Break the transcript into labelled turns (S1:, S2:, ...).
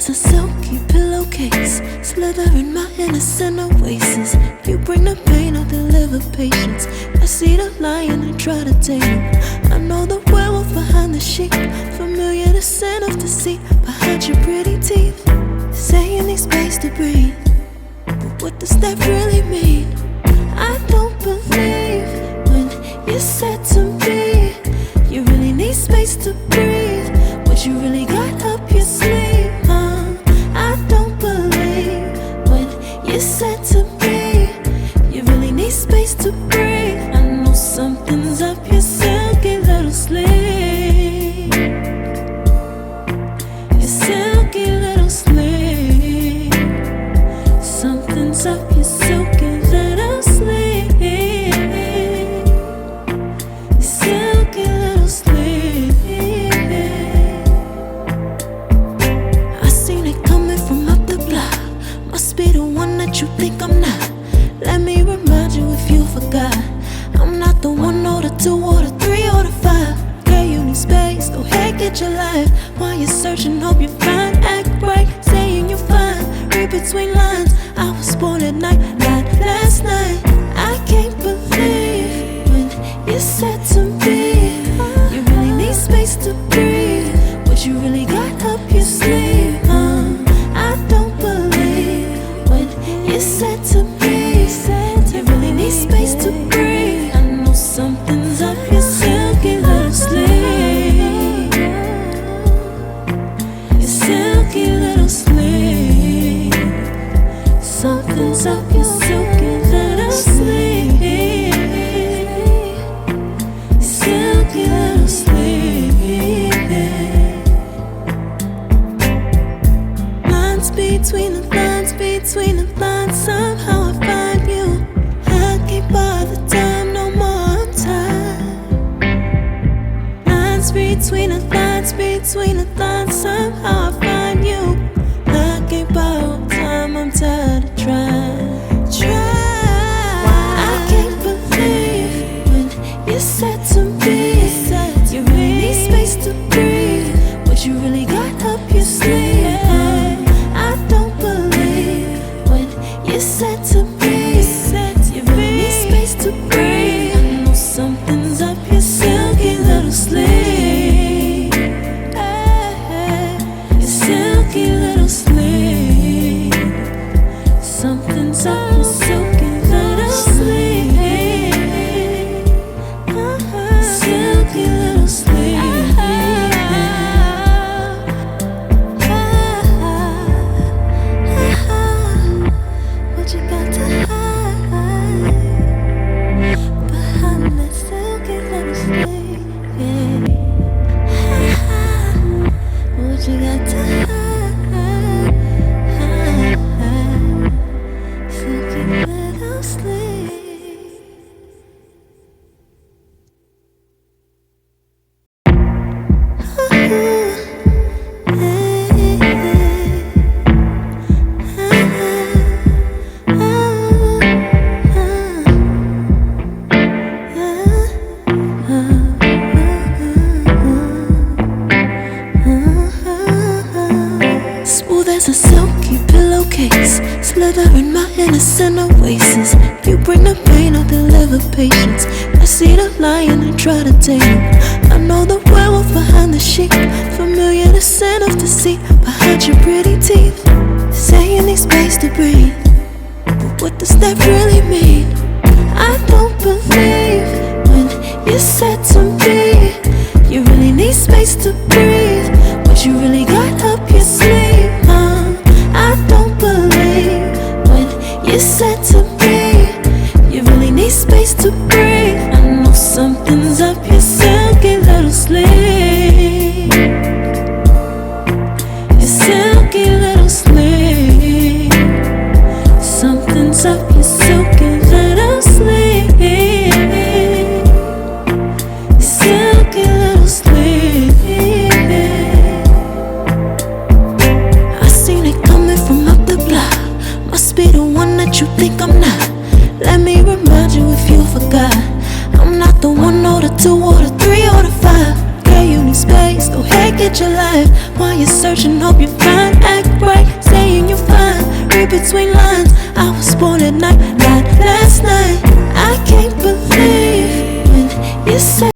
S1: as a silky pillowcase, slither in my innocent oasis. You bring the pain, I'll deliver patience. I see the lion and try to tame him. I know the werewolf behind the sheep, familiar the scent of deceit behind your pretty teeth. Say you need space to breathe, but what does that really mean? I don't believe when you said to me you really need space to breathe. What you really got up your sleeve, I don't believe when you said to me you really need space to breathe. I know something's up your silky little sleeve, your silky little sleeve. Something's up your silky little sleeve, your silky little sleeve. I seen it coming from up the block. Must be the one that you think I'm not. Let me remind you if you forgot, I'm not the 1 or the 2 or the 3 or the 5. Girl, you need space, go ahead, get your life. While you're searching, hope you find. Act right, saying you're fine. Read between lines, I was born at night, not last night. I can't believe when you said to me you really need space to breathe. What you really got up your sleeve, I don't believe when you said to me you really need space to breathe. I know something's up your silky little sleeve, your silky little sleeve. Something's up your silky little sleeve, silky little sleeve. Lines between the lines, between the lines, somehow I find you. I can't bother time no more time. Lines between the lines, between the lines, somehow I find you. I can't borrow time, I'm tired of trying. I can't believe when you said to me you really need space to breathe. What you really got up your sleeve, I don't believe when you said to me you really need space to breathe. I know something's up your silky little sleeve, your silky little sleeve. Something's up your silky little sleeve, silky little sleeve. What you got to hide behind that silky little sleeve? What you got to hide, silky little sleeve. Smooth as a silky pillowcase, slither in my innocent oasis. You bring the pain, I'll deliver patience. I see the lion and try to tame him. I know the werewolf behind the sheep, familiar the scent of deceit behind your pretty teeth. Say you need space to breathe, but what does that really mean? I don't believe when you said to me you really need space to breathe. What you really got up your sleeve, I don't believe when you said to me you really need space to breathe. I know something's up your silky little sleeve, your silky little sleeve. Something's up your silky little sleeve, your silky little sleeve. I seen it coming from up the block. Must be the one that you think I'm not. Let me remind you if you forgot, I'm not the 1 or the 2 or the 3 or the 5. Girl, you need space, go ahead, get your life. While you're searching, hope you find. Act read between lines. I was born at night, not last night. I can't believe when you say